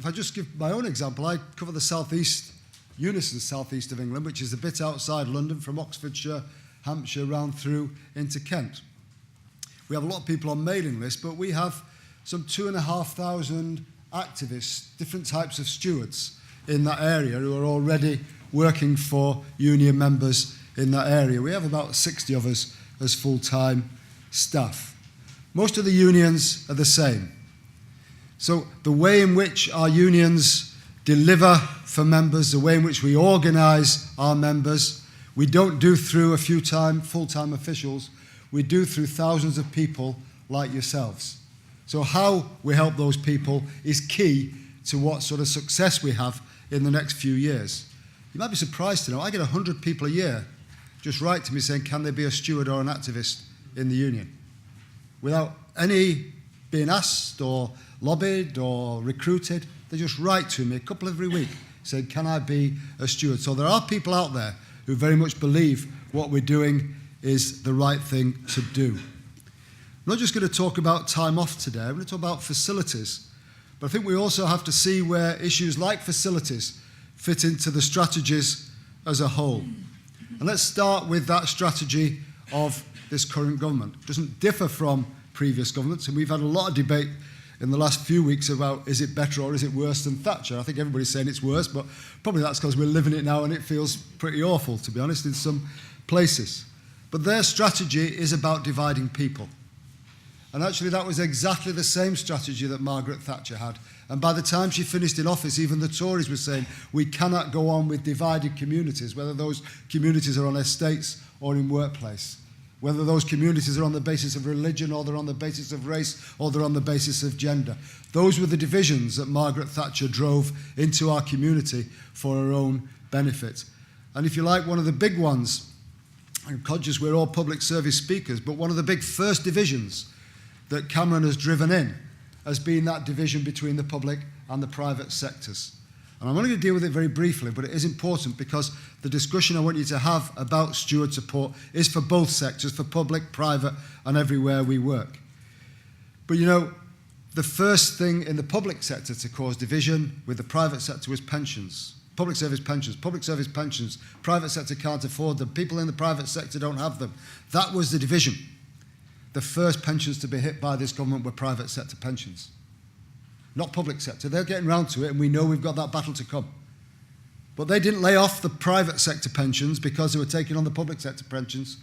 if I just give my own example, I cover the southeast, Unison southeast of England, which is a bit outside London, from Oxfordshire, Hampshire, round through into Kent. We have a lot of people on mailing lists, but we have some 2,500 activists, different types of stewards in that area who are already working for union members in that area. We have about 60 of us as full-time staff. Most of the unions are the same. So the way in which our unions deliver for members, the way in which we organise our members, we don't do through a few full-time officials, we do through thousands of people like yourselves. So how we help those people is key to what sort of success we have in the next few years. You might be surprised to know I get 100 people a year just write to me saying, can they be a steward or an activist in the union? Without any being asked or lobbied or recruited, they just write to me a couple every week saying, can I be a steward? So there are people out there who very much believe what we're doing is the right thing to do. I'm not just going to talk about time off today, I'm going to talk about facilities. But I think we also have to see where issues like facilities fit into the strategies as a whole. And let's start with that strategy of this current government. It doesn't differ from previous governments, and we've had a lot of debate in the last few weeks about is it better or is it worse than Thatcher. I think everybody's saying it's worse, but probably that's because we're living it now and it feels pretty awful, to be honest, in some places. But their strategy is about dividing people. And actually that was exactly the same strategy that Margaret Thatcher had. And by the time she finished in office, even the Tories were saying, we cannot go on with divided communities, whether those communities are on estates or in workplace, whether those communities are on the basis of religion or they're on the basis of race or they're on the basis of gender. Those were the divisions that Margaret Thatcher drove into our community for her own benefit. And if you like, one of the big ones, I'm conscious we're all public service speakers, but one of the big first divisions that Cameron has driven in has been that division between the public and the private sectors. And I'm only going to deal with it very briefly, but it is important because the discussion I want you to have about steward support is for both sectors, for public, private, and everywhere we work. But you know, the first thing in the public sector to cause division with the private sector was pensions. Public service pensions, private sector can't afford them, people in the private sector don't have them. That was the division. The first pensions to be hit by this government were private sector pensions, not public sector. They're getting round to it, and we know we've got that battle to come. But they didn't lay off the private sector pensions because they were taking on the public sector pensions.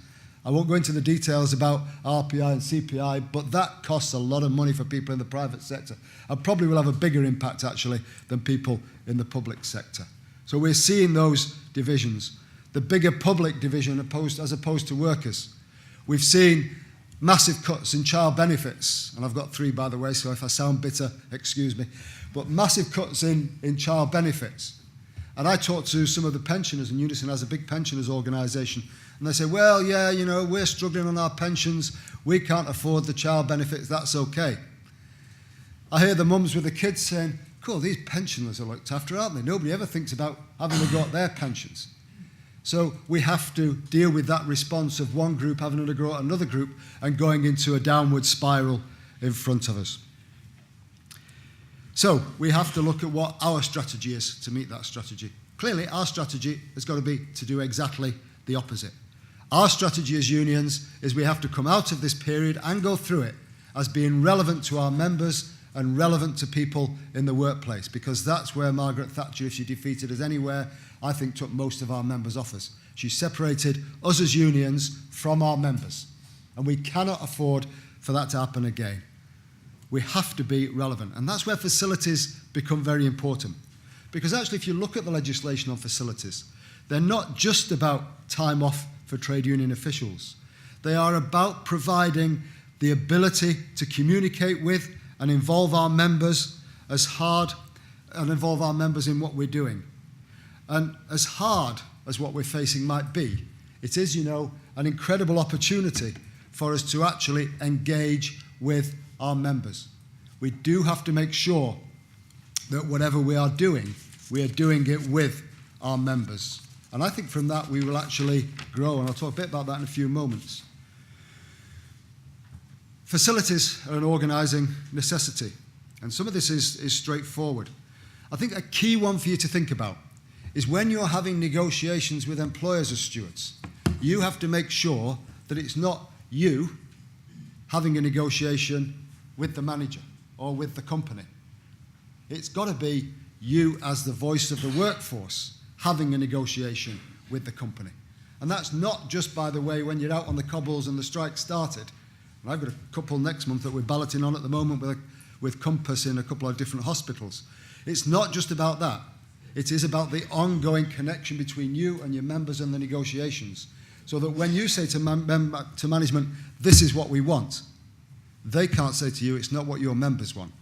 I won't go into the details about RPI and CPI, but that costs a lot of money for people in the private sector, and probably will have a bigger impact, actually, than people in the public sector. So we're seeing those divisions. The bigger public division as opposed to workers. We've seen massive cuts in child benefits, and I've got 3, by the way, so if I sound bitter, excuse me, but massive cuts in child benefits. And I talked to some of the pensioners, and Unison has a big pensioners organisation, and they say, well, yeah, you know, we're struggling on our pensions, we can't afford the child benefits, that's okay. I hear the mums with the kids saying, cool, these pensioners are looked after, aren't they? Nobody ever thinks about having to got their pensions. So we have to deal with that response of one group having to grow at another group and going into a downward spiral in front of us. So we have to look at what our strategy is to meet that strategy. Clearly, our strategy has got to be to do exactly the opposite. Our strategy as unions is we have to come out of this period and go through it as being relevant to our members and relevant to people in the workplace, because that's where Margaret Thatcher, if she defeated us anywhere, I think took most of our members off us. She separated us as unions from our members, and we cannot afford for that to happen again. We have to be relevant, and that's where facilities become very important. Because actually, if you look at the legislation on facilities, they're not just about time off for trade union officials. They are about providing the ability to communicate with and involve our members as hard, and involve our members in what we're doing. And as hard as what we're facing might be, it is, you know, an incredible opportunity for us to actually engage with our members. We do have to make sure that whatever we are doing it with our members. And I think from that we will actually grow, and I'll talk a bit about that in a few moments. Facilities are an organising necessity, and some of this is straightforward. I think a key one for you to think about is when you're having negotiations with employers as stewards, you have to make sure that it's not you having a negotiation with the manager or with the company. It's got to be you as the voice of the workforce having a negotiation with the company. And that's not just, by the way, when you're out on the cobbles and the strike started. And I've got a couple next month that we're balloting on at the moment with Compass in a couple of different hospitals. It's not just about that. It is about the ongoing connection between you and your members and the negotiations. So that when you say to management, this is what we want, they can't say to you, it's not what your members want.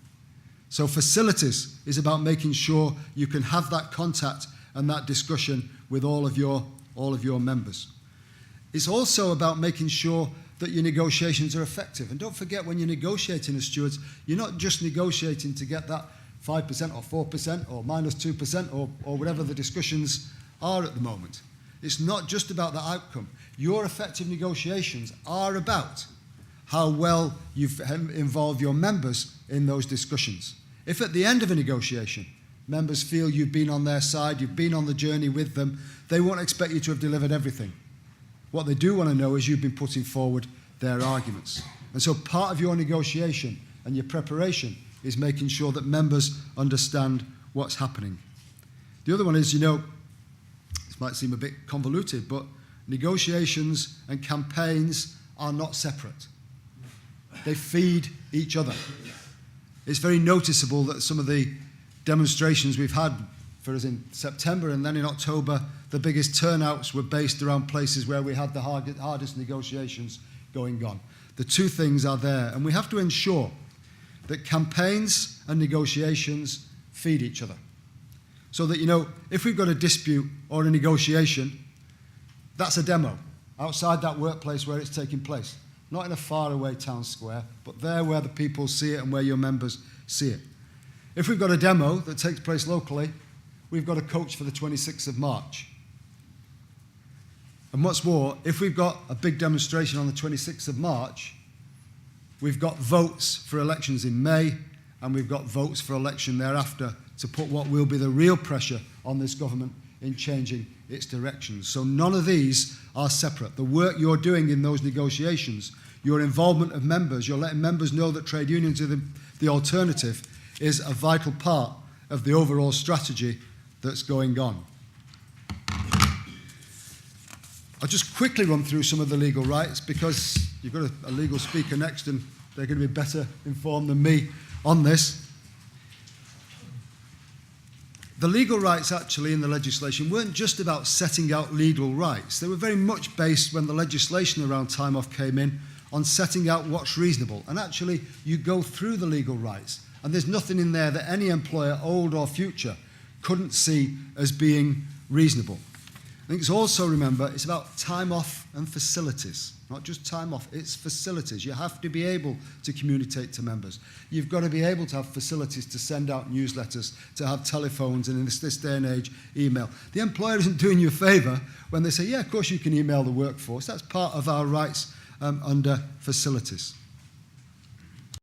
So facilities is about making sure you can have that contact and that discussion with all of your members. It's also about making sure that your negotiations are effective. And don't forget, when you're negotiating as stewards, you're not just negotiating to get that 5% or 4% or minus 2% or whatever the discussions are at the moment. It's not just about the outcome. Your effective negotiations are about how well you've involved your members in those discussions. If at the end of a negotiation, members feel you've been on their side, you've been on the journey with them, they won't expect you to have delivered everything. What they do want to know is you've been putting forward their arguments. And so part of your negotiation and your preparation is making sure that members understand what's happening. The other one is, this might seem a bit convoluted, but negotiations and campaigns are not separate. They feed each other. It's very noticeable that some of the demonstrations we've had for us in September and then in October, the biggest turnouts were based around places where we had the hardest negotiations going on. The two things are there, and we have to ensure that campaigns and negotiations feed each other. So that, if we've got a dispute or a negotiation, that's a demo outside that workplace where it's taking place. Not in a faraway town square, but there where the people see it and where your members see it. If we've got a demo that takes place locally, we've got a coach for the 26th of March. And what's more, if we've got a big demonstration on the 26th of March, we've got votes for elections in May, and we've got votes for election thereafter to put what will be the real pressure on this government in changing its directions. So none of these are separate. The work you're doing in those negotiations, your involvement of members, you're letting members know that trade unions are the alternative, is a vital part of the overall strategy that's going on. I'll just quickly run through some of the legal rights because you've got a legal speaker next and they're going to be better informed than me on this. The legal rights actually in the legislation weren't just about setting out legal rights. They were very much based, when the legislation around time off came in, on setting out what's reasonable. And actually, you go through the legal rights, and there's nothing in there that any employer, old or future, couldn't see as being reasonable. I think it's also, remember, it's about time off and facilities. Not just time off, it's facilities. You have to be able to communicate to members. You've got to be able to have facilities to send out newsletters, to have telephones, and in this day and age, email. The employer isn't doing you a favour when they say, yeah, of course you can email the workforce. That's part of our rights under facilities.